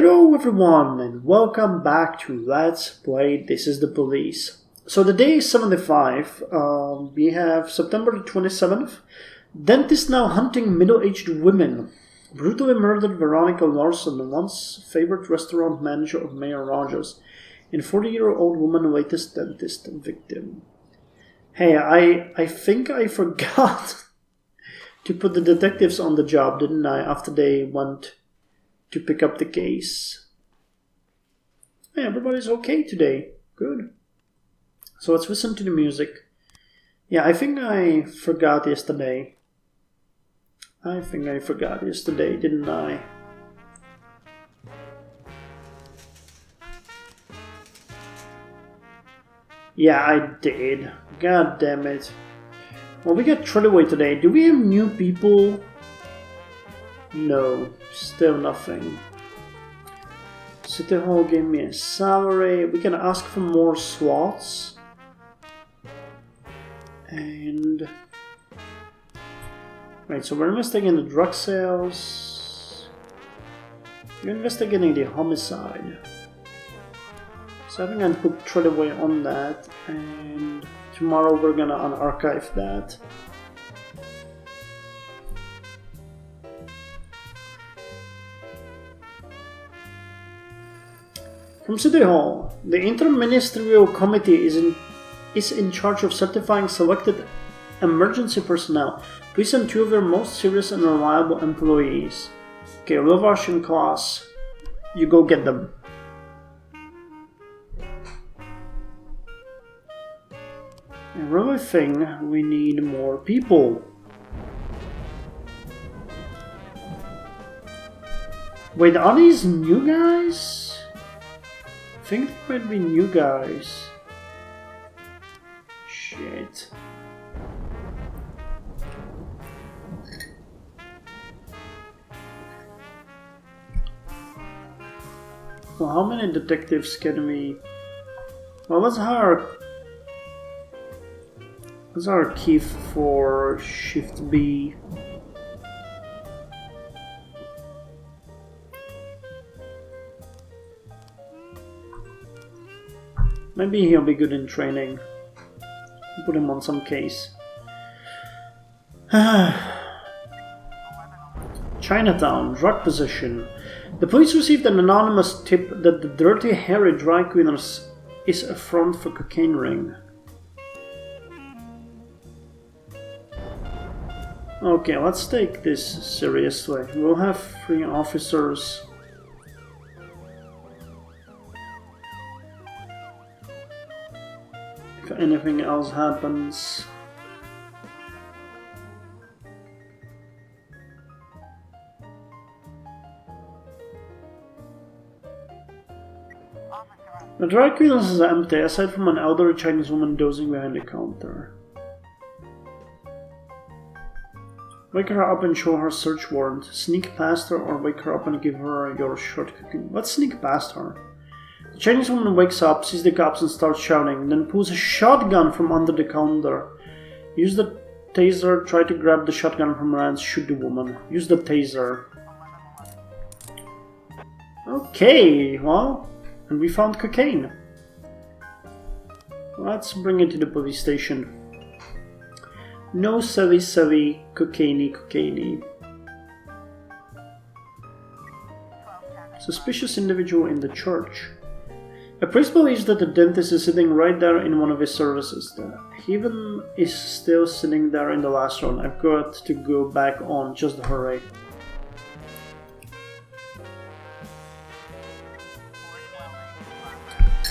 Hello everyone and welcome back to Let's Play This is the Police. So the day is 75, we have September the 27th. Dentist now hunting middle-aged women. Brutally murdered Veronica Larson, once favorite restaurant manager of Mayor Rogers. And 40-year-old woman latest dentist victim. Hey, I think I forgot to put the detectives on the job, didn't I, after they went to pick up the case. Hey, everybody's okay today. Good. So let's listen to the music. Yeah, I think I forgot yesterday. Didn't I? Yeah, I did. God damn it. Well, we got Treadaway today. Do we have new people? No, still nothing. City Hall gave me a salary. We can ask for more slots. And... right, so we're investigating the drug sales. We're investigating the homicide. So I think I'll put Treadaway on that. And tomorrow we're gonna unarchive that. From City Hall, the Interministerial Committee is in charge of certifying selected emergency personnel. Please send 2 of your most serious and reliable employees. Okay, Lovash and Klaas, you go get them. I really think we need more people. Wait, are these new guys? I think there might be new guys. Shit. Well, how many detectives can we... well, what's our key for Shift B? Maybe he'll be good in training. Put him on some case. Chinatown, drug possession. The police received an anonymous tip that the Dirty Harry dry cleaners is a front for cocaine ring. Okay, let's take this seriously. We'll have 3 officers. If anything else happens. The dry cleaners is empty, aside from an elderly Chinese woman dozing behind the counter. Wake her up and show her search warrant. Sneak past her or wake her up and give her your short cooking. Let's sneak past her. The Chinese woman wakes up, sees the cops and starts shouting, then pulls a shotgun from under the counter. Use the taser, try to grab the shotgun from her hands, shoot the woman. Use the taser. Okay, well, and we found cocaine. Let's bring it to the police station. No savvy, cocaine. Suspicious individual in the church. A priest believes that the dentist is sitting right there in one of his services. The heathen is still sitting there in the last round. I've got to go back on, just hurry.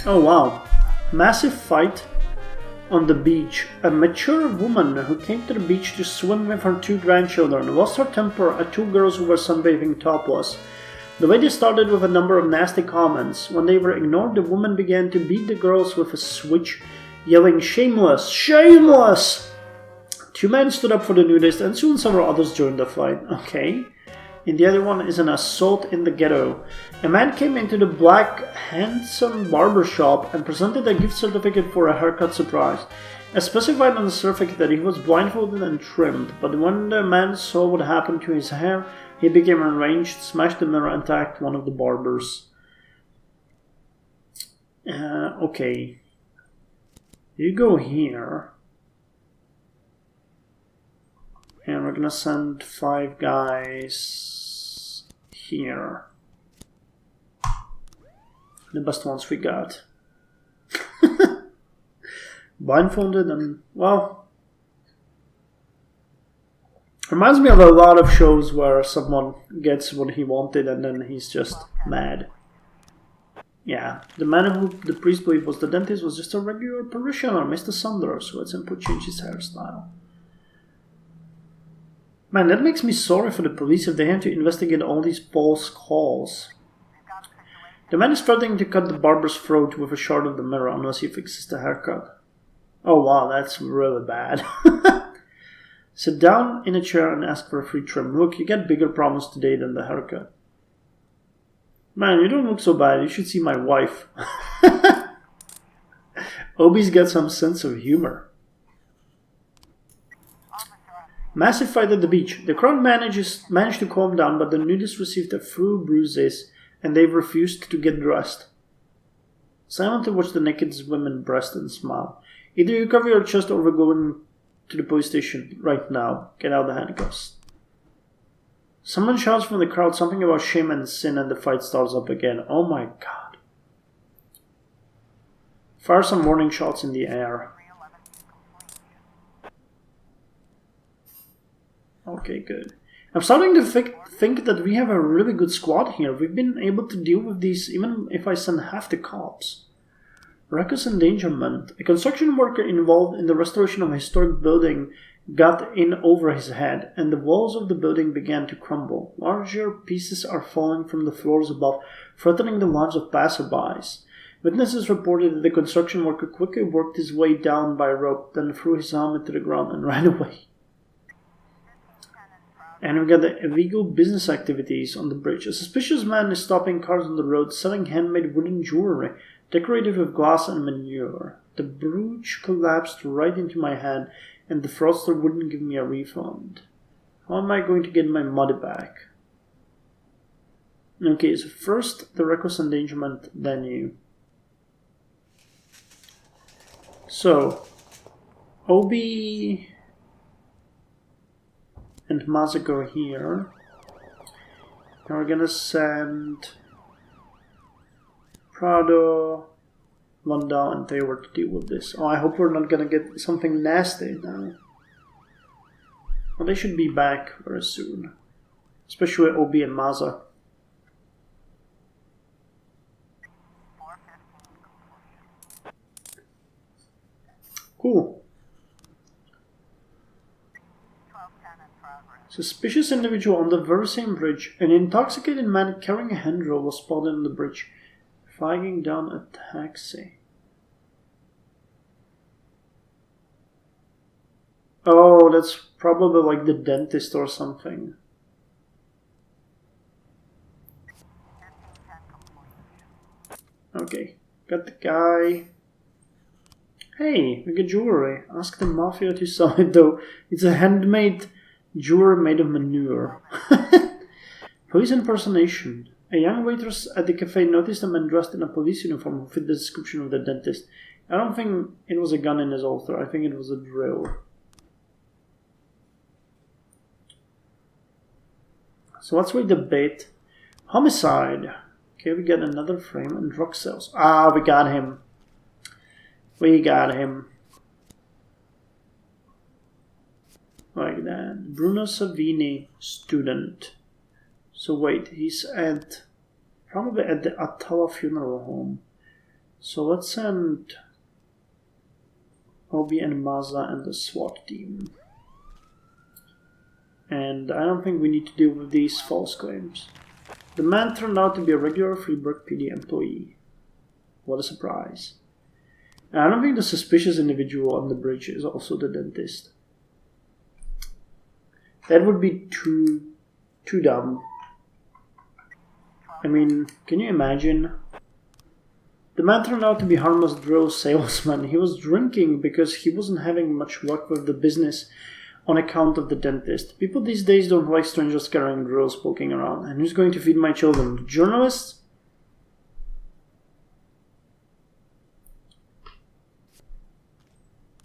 Oh wow. Massive fight on the beach. A mature woman who came to the beach to swim with her 2 grandchildren lost her temper at 2 girls who were sunbathing topless. The lady started with a number of nasty comments. When they were ignored, the woman began to beat the girls with a switch, yelling, "Shameless! Shameless!" 2 men stood up for the nudist and soon several others joined the fight. Okay. And the other one is an assault in the ghetto. A man came into the Black Handsome barber shop and presented a gift certificate for a haircut surprise. It specified on the certificate that he was blindfolded and trimmed, but when the man saw what happened to his hair, He became enraged, smashed the mirror, and attacked one of the barbers. Okay. You go here. And we're gonna send 5 guys here. The best ones we got. Blindfolded and, well... Reminds me of a lot of shows where someone gets what he wanted and then he's just mad. Yeah, the man who the priest believed was the dentist was just a regular parishioner, Mr. Saunders, who had simply changed his hairstyle. Man, that makes me sorry for the police if they have to investigate all these false calls. The man is threatening to cut the barber's throat with a shard of the mirror unless he fixes the haircut. Oh wow, that's really bad. Sit down in a chair and ask for a free trim. Look, you get bigger problems today than the haircut. Man, you don't look so bad. You should see my wife. Obi's got some sense of humor. Massive fight at the beach. The crowd managed to calm down, but the nudists received a few bruises and they refused to get dressed. Silently watch the naked women breast and smile. Either you cover your chest or we're going to the police station right now. Get out the handcuffs. Someone shouts from the crowd something about shame and sin and the fight starts up again. Oh my god. Fire some warning shots in the air. Okay, good. I'm starting to think that we have a really good squad here. We've been able to deal with these even if I send half the cops. Reckless endangerment. A construction worker involved in the restoration of a historic building got in over his head, and the walls of the building began to crumble. Larger pieces are falling from the floors above, threatening the lives of passerbys. Witnesses reported that the construction worker quickly worked his way down by a rope, then threw his helmet to the ground and ran away. And we got the illegal business activities on the bridge. A suspicious man is stopping cars on the road, selling handmade wooden jewelry, decorated with glass and manure. The brooch collapsed right into my hand, and the fraudster wouldn't give me a refund. How am I going to get my money back? Okay, so first the reckless endangerment, then you. So, Obi and Masako here. And we're gonna send Prado, Landau, and Taylor to deal with this. Oh, I hope we're not gonna get something nasty now. Well, they should be back very soon. Especially Obi and Maza. Cool. Suspicious individual on the very same bridge. An intoxicated man carrying a handrail was spotted on the bridge, flagging down a taxi. Oh, that's probably like the dentist or something. Okay, got the guy. Hey, we get jewelry. Ask the mafia to sell it though. It's a handmade jewelry made of manure. Police impersonation. A young waitress at the cafe noticed a man dressed in a police uniform who fit the description of the dentist. I don't think it was a gun in his holster. I think it was a drill. So let's read the bait. Homicide. Okay, we got another frame and drug sales. Ah, we got him. We got him. Like that. Bruno Savini, student. So wait, he's probably at the Atala funeral home. So let's send Obi and Maza and the SWAT team. And I don't think we need to deal with these false claims. The man turned out to be a regular Freeburg PD employee. What a surprise. And I don't think the suspicious individual on the bridge is also the dentist. That would be too dumb. I mean, can you imagine? The man turned out to be harmless drill salesman. He was drinking because he wasn't having much luck with the business on account of the dentist. People these days don't like strangers carrying drills poking around. And who's going to feed my children? The journalists?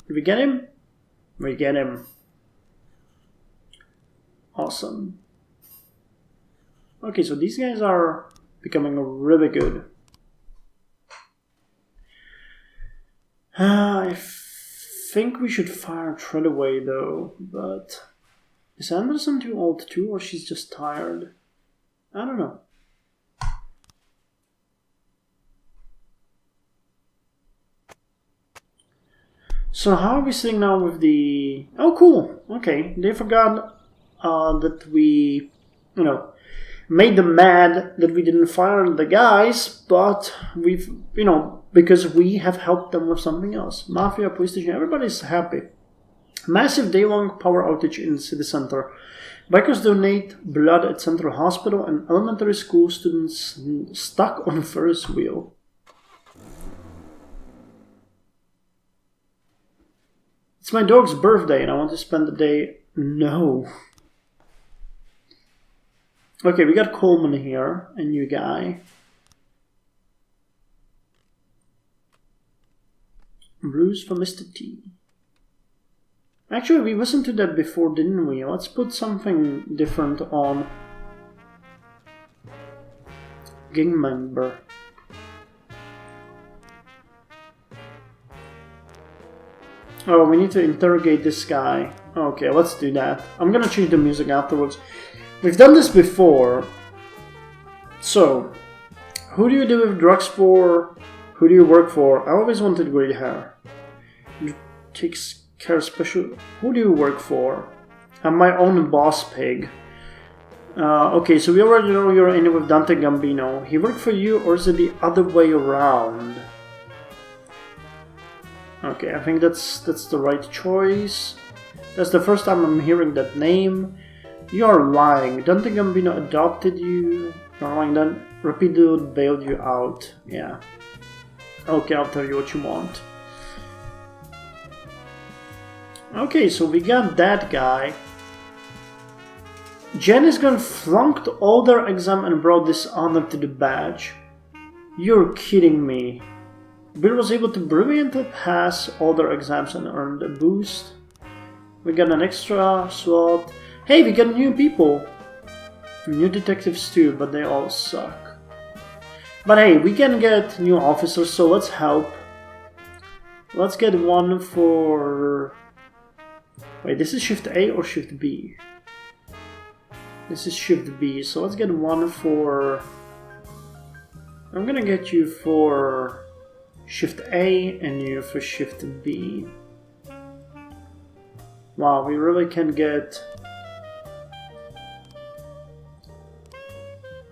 Did we get him? We get him. Awesome. Okay, so these guys are becoming really good. I think we should fire Treadaway though, but is Anderson too old too, or she's just tired? I don't know. So how are we sitting now with the... Oh, cool. Okay, they forgot that we, made them mad that we didn't fire the guys, but we've, because we have helped them with something else. Mafia, police station, everybody's happy. Massive day-long power outage in city center. Bikers donate blood at Central Hospital, and elementary school students stuck on a Ferris wheel. It's my dog's birthday and I want to spend the day... No. Okay, we got Coleman here, a new guy. Bruce for Mr. T. Actually, we listened to that before, didn't we? Let's put something different on. Gang member. Oh, we need to interrogate this guy. Okay, let's do that. I'm gonna change the music afterwards. We've done this before. So, who do you do with drugs for? Who do you work for? I always wanted gray hair. Who takes care special? Who do you work for? I'm my own boss pig. Okay, so we already know you're in it with Dante Gambino. He worked for you, or is it the other way around? Okay, I think that's the right choice. That's the first time I'm hearing that name. You are lying. Dante Gambino adopted you. You're lying. Then Rapido bailed you out. Yeah. Okay, I'll tell you what you want. Okay, so we got that guy. Jen is gonna flunked all their exam and brought dishonor to the badge. You're kidding me. Bill was able to brilliantly pass all their exams and earned a boost. We got an extra SWAT. Hey, we got new people. New detectives too, but they all suck. But hey, we can get new officers, so let's help. Let's get one for... Wait, this is Shift A or Shift B? This is Shift B, so let's get one for... I'm gonna get you for Shift A and you for Shift B. Wow, we really can get...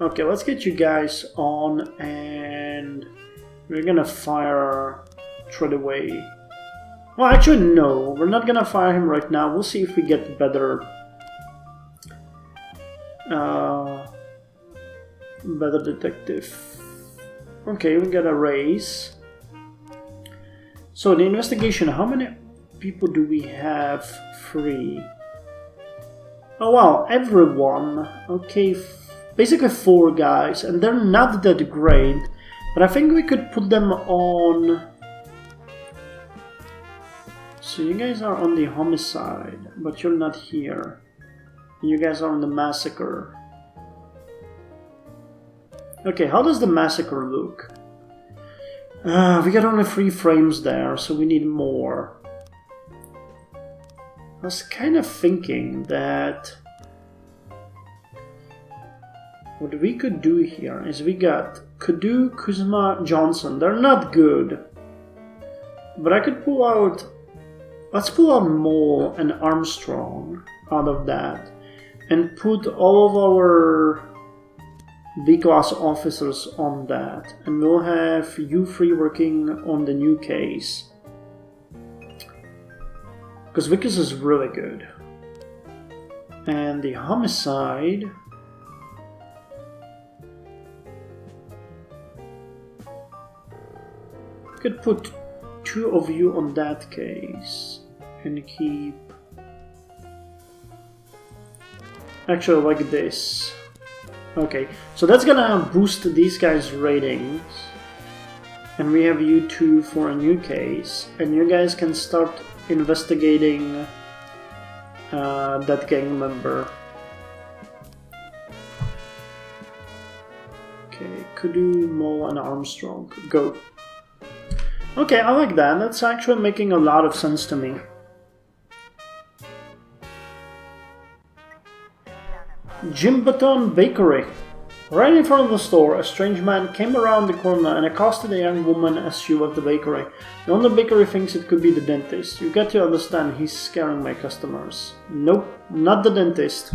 Okay, let's get you guys on, and we're gonna fire Treadaway. Well, actually, no, we're not gonna fire him right now. We'll see if we get better, better detective. Okay, we got a raise. So the investigation. How many people do we have free? Oh wow, everyone. Okay. Basically 4 guys, and they're not that great, but I think we could put them on... So you guys are on the homicide, but you're not here. You guys are on the massacre. Okay, how does the massacre look? We got only 3 frames there, so we need more. I was kind of thinking that... What we could do here is we got Kudu, Kuzma, Johnson. They're not good. But I could pull out... Let's pull out Mole and Armstrong out of that. And put all of our B-class officers on that. And we'll have you 3 working on the new case. Because Vickers is really good. And the homicide... Could put 2 of you on that case and keep Actually, like this. Okay, so that's gonna boost these guys' ratings. And we have you two for a new case. And you guys can start investigating that gang member. Okay, Kudu, Mo, and Armstrong. Go. Okay, I like that. That's actually making a lot of sense to me. Jim Baton Bakery. Right in front of the store, a strange man came around the corner and accosted a young woman as she left the bakery. The owner of the bakery thinks it could be the dentist. You got to understand, he's scaring my customers. Nope, not the dentist.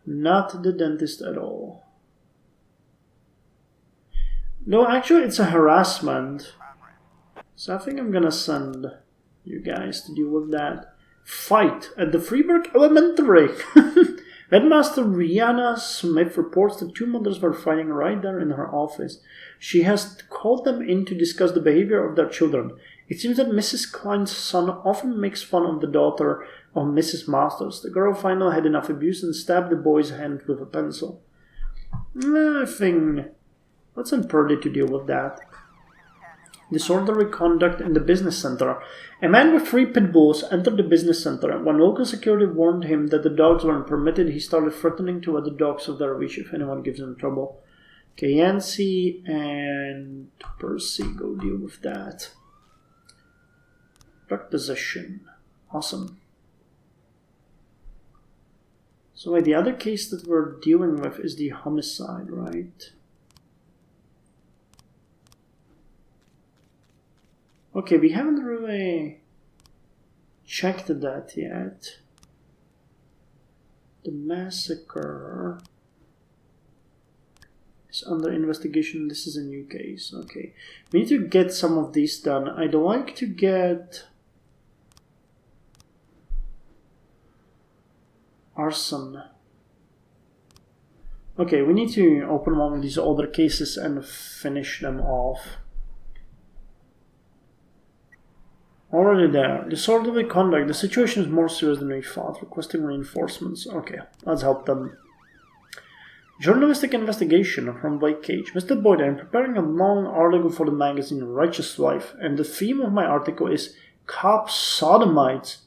Not the dentist at all. No, actually it's a harassment. So I think I'm gonna send you guys to deal with that. Fight at the Freeburg Elementary. Headmaster Rihanna Smith reports that two mothers were fighting right there in her office. She has called them in to discuss the behavior of their children. It seems that Mrs. Klein's son often makes fun of the daughter of Mrs. Masters. The girl finally had enough abuse and stabbed the boy's hand with a pencil. I think let's send Purdy to deal with that. Disorderly conduct in the business center. A man with 3 pit bulls entered the business center. When local security warned him that the dogs weren't permitted, he started threatening to let the dogs of their reach if anyone gives him trouble. Okay, Yancy and Percy go deal with that. Drug possession. Awesome. So wait, the other case that we're dealing with is the homicide, right? Okay, we haven't really checked that yet. The massacre is under investigation. This is a new case. Okay, we need to get some of these done. I'd like to get arson. Okay, we need to open one of these older cases and finish them off. Already there. Disorderly conduct. The situation is more serious than we thought. Requesting reinforcements. Okay, let's help them. Journalistic investigation from Blake Cage. Mr. Boyd, I'm preparing a long article for the magazine Righteous Life, and the theme of my article is Cop Sodomites.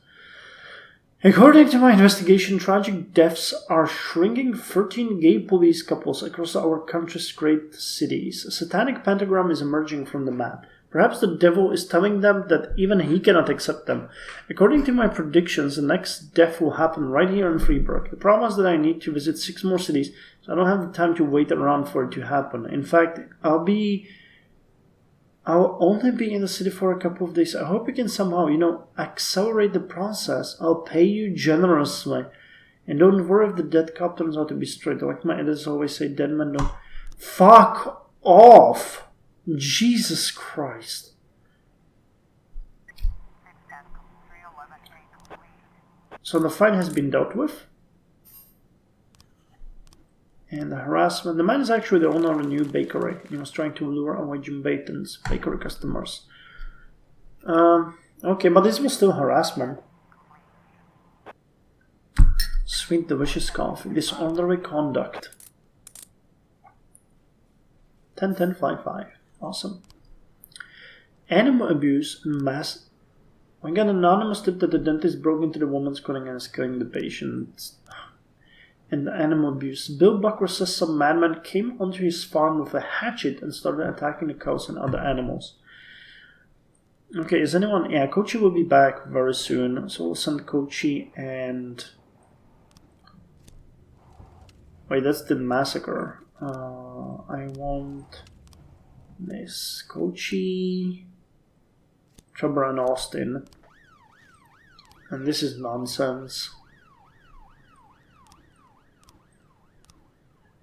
According to my investigation, tragic deaths are shrinking 13 gay police couples across our country's great cities. A satanic pentagram is emerging from the map. Perhaps the devil is telling them that even he cannot accept them. According to my predictions, the next death will happen right here in Freeburg. The problem is that I need to visit 6 more cities, so I don't have the time to wait around for it to happen. In fact, I'll only be in the city for a couple of days. I hope you can somehow, accelerate the process. I'll pay you generously. And don't worry if the dead cop turns out to be straight. Like my editors always say, dead men don't. Fuck off! Jesus Christ. So the fight has been dealt with. And the harassment. The man is actually the owner of a new bakery. He was trying to lure away Jim Baton's bakery customers. Okay, but this was still harassment. Sweet delicious coffee. Disorderly conduct. 10-10-5-5. Awesome. Animal abuse and mass. We got an anonymous tip that the dentist broke into the woman's clinic and is killing the patient. And the animal abuse. Bill Bucker says some madman came onto his farm with a hatchet and started attacking the cows and other animals. Okay, is anyone... Yeah, Kochi will be back very soon. So we'll send Kochi and... Wait, that's the massacre. I want... Miss Kochi, Trevor and Austin. And this is nonsense.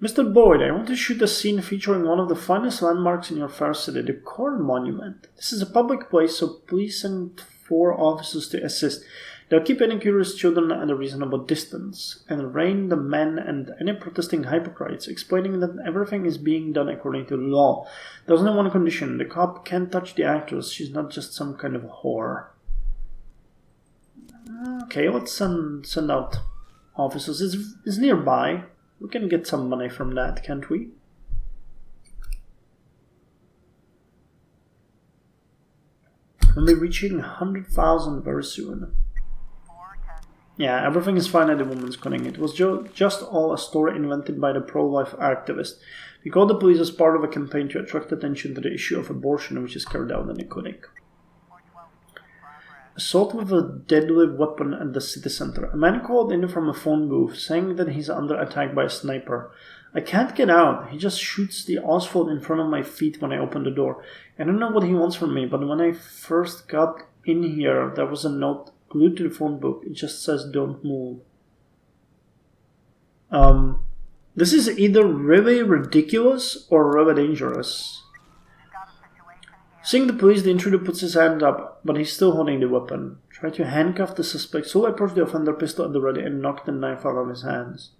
Mr. Boyd, I want to shoot a scene featuring one of the finest landmarks in your fair city, the Corn Monument. This is a public place, so please send 4 officers to assist. They'll keep any curious children at a reasonable distance, and rein the men and any protesting hypocrites, explaining that everything is being done according to law. There's only one condition: the cop can't touch the actress. She's not just some kind of whore. Okay, let's send out officers. It's nearby. We can get some money from that, can't we? We'll be reaching 100,000 very soon. Yeah, everything is fine at the woman's clinic. It was just all a story invented by the pro-life activist. We called the police as part of a campaign to attract attention to the issue of abortion, which is carried out in the clinic. Assault with a deadly weapon at the city center. A man called in from a phone booth saying that he's under attack by a sniper. I can't get out. He just shoots the asphalt in front of my feet when I open the door. I don't know what he wants from me, but when I first got in here, there was a note glued to the phone book. It just says, "Don't move." This is either really ridiculous or really dangerous. Seeing the police, the intruder puts his hand up, but he's still holding the weapon. Try to handcuff the suspect, so I approach the offender, pistol at the ready, and knock the knife out of his hands.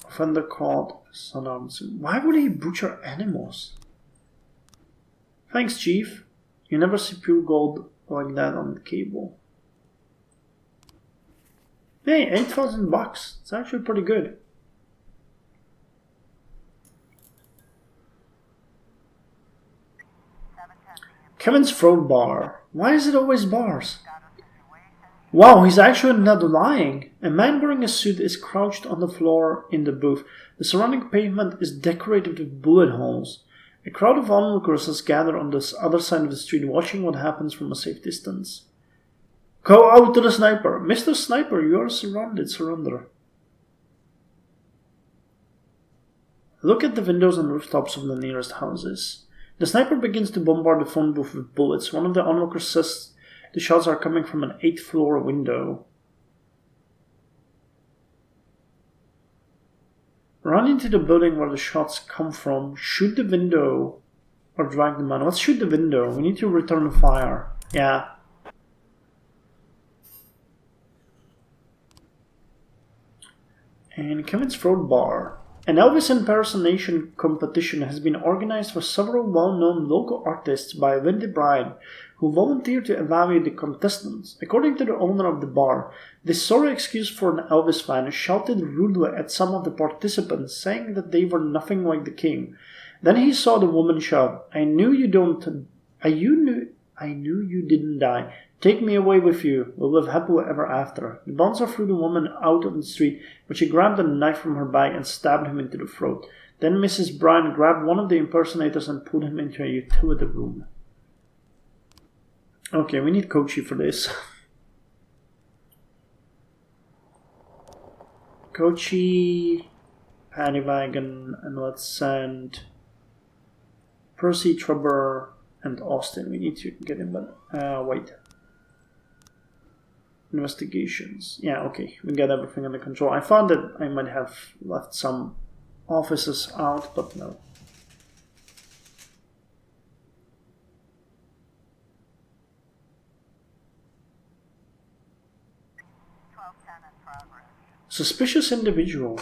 Offender caught, son arms. Why would he butcher animals? Thanks, Chief. You never see pure gold like that on the cable. Hey, $8,000. It's actually pretty good. Kevin's throat bar. Why is it always bars? Wow, he's actually not lying. A man wearing a suit is crouched on the floor in the booth. The surrounding pavement is decorated with bullet holes. A crowd of onlookers has gathered on the other side of the street, watching what happens from a safe distance. Go out to the sniper. Mr. Sniper, you are surrounded. Surrender. Look at the windows and rooftops of the nearest houses. The sniper begins to bombard the phone booth with bullets. One of the onlookers says the shots are coming from an 8th floor window. Run into the building where the shots come from. Shoot the window or drag them out. Let's shoot the window. We need to return fire. Yeah. And Kevin's throat bar. An Elvis impersonation competition has been organized for several well-known local artists by Wendy Bride, who volunteered to evaluate the contestants. According to the owner of the bar, this sorry excuse for an Elvis fan shouted rudely at some of the participants, saying that they were nothing like the king. Then he saw the woman shout, I knew you didn't die. Take me away with you. We'll live happily ever after. The bouncer threw the woman out on the street, but she grabbed a knife from her bag and stabbed him into the throat. Then Mrs. Bryan grabbed one of the impersonators and pulled him into a utility room. Okay, we need Kochi for this. Kochi, paddy wagon, and let's send Percy, Trubber, and Austin. We need to get him, but wait. Investigations. Yeah, okay. We got everything under control. I thought that I might have left some offices out, but no. Suspicious individual.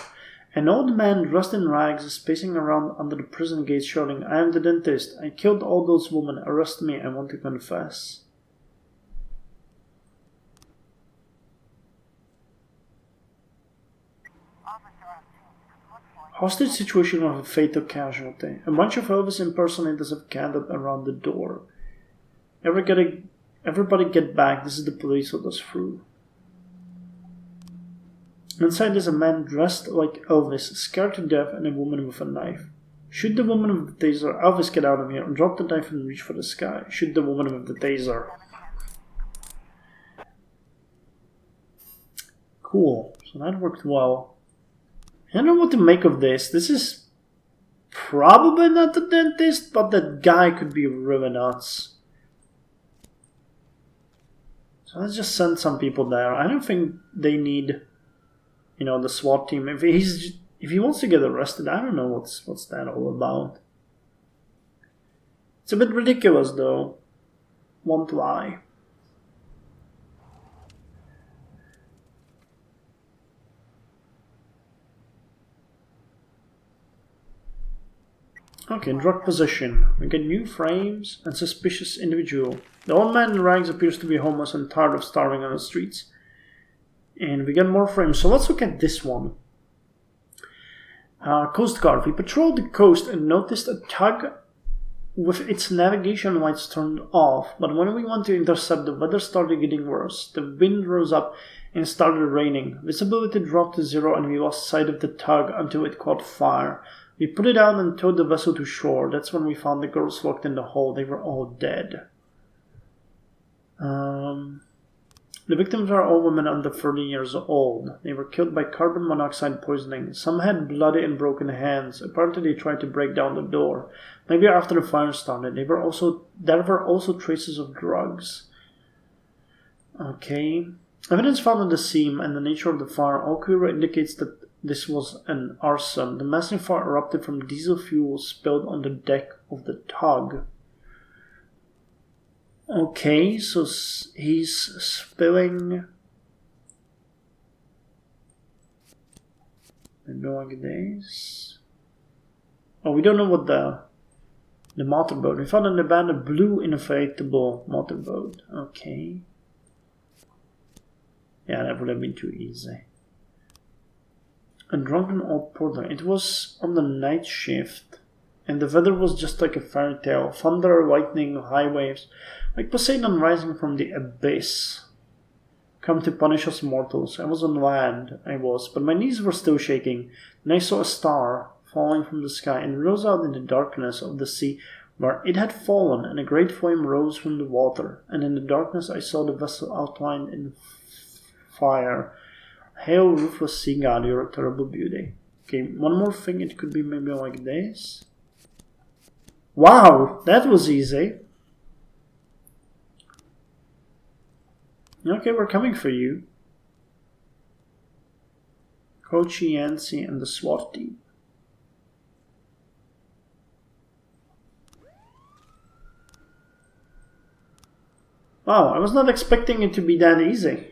An old man dressed in rags is pacing around under the prison gates shouting, I am the dentist. I killed all those women. Arrest me. I want to confess. Hostage situation with a fatal casualty. A bunch of Elvis impersonators have gathered around the door. Everybody get back. This is the police. Let us through. Inside is a man dressed like Elvis, scared to death, and a woman with a knife. Shoot the woman with the taser. Elvis, get out of here. Drop the knife and reach for the sky. Shoot the woman with the taser. Cool. So that worked well. I don't know what to make of this. This is probably not the dentist, but that guy could be really nuts. So let's just send some people there. I don't think they need, the SWAT team. If he wants to get arrested, I don't know what's that all about. It's a bit ridiculous, though. Won't lie. Okay, drug possession. We get new frames and suspicious individual. The old man in rags appears to be homeless and tired of starving on the streets. And we get more frames. So let's look at this one. Coast Guard. We patrolled the coast and noticed a tug with its navigation lights turned off. But when we went to intercept, the weather started getting worse. The wind rose up and started raining. Visibility dropped to 0 and we lost sight of the tug until it caught fire. We put it out and towed the vessel to shore. That's when we found the girls locked in the hold. They were all dead. The victims are all women under 30 years old. They were killed by carbon monoxide poisoning. Some had bloody and broken hands. Apparently they tried to break down the door. Maybe after the fire started. There were also traces of drugs. Okay. Evidence found on the scene and the nature of the fire all clearly indicates that this was an arson. The massive fire erupted from diesel fuel spilled on the deck of the tug. Okay, so he's spilling like this. Oh, we don't know what the motorboat. We found an abandoned blue inflatable motorboat. Okay. Yeah, that would have been too easy. A drunken old porter. It was on the night shift, and the weather was just like a fairy tale. Thunder, lightning, high waves, like Poseidon rising from the abyss. Come to punish us mortals. I was on land, but my knees were still shaking. Then I saw a star falling from the sky and rose out in the darkness of the sea where it had fallen, and a great flame rose from the water. And in the darkness I saw the vessel outlined in fire. Hail, ruthless sea god, you're a terrible beauty. Okay, one more thing, it could be maybe like this. Wow, that was easy. Okay, we're coming for you. Coach Yancey and the SWAT team. Wow, I was not expecting it to be that easy.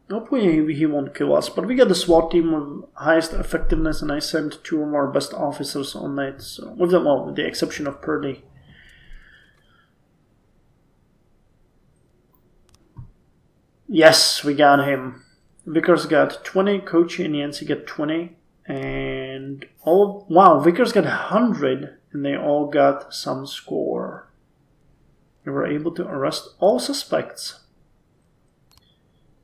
Hopefully he won't kill us, but we got the SWAT team with highest effectiveness, and I sent 2 of our best officers on it, so, with the exception of Purdy. Yes, we got him. Vickers got 20, Kochi and Yancey got 20, and Vickers got 100, and they all got some score. We were able to arrest all suspects.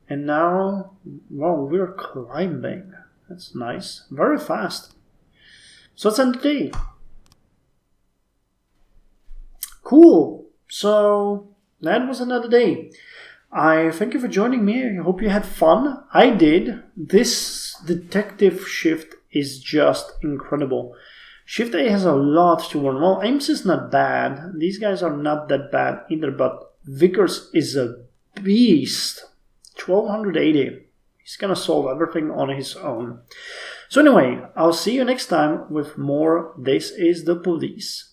And now, we're climbing. That's nice. Very fast. So let's end the day. Cool. So that was another day. I thank you for joining me. I hope you had fun. I did. This detective shift is just incredible. Shift A has a lot to learn. Well, Ames is not bad. These guys are not that bad either, but Vickers is a beast. 1280. He's gonna solve everything on his own. So anyway, I'll see you next time with more This is the Police.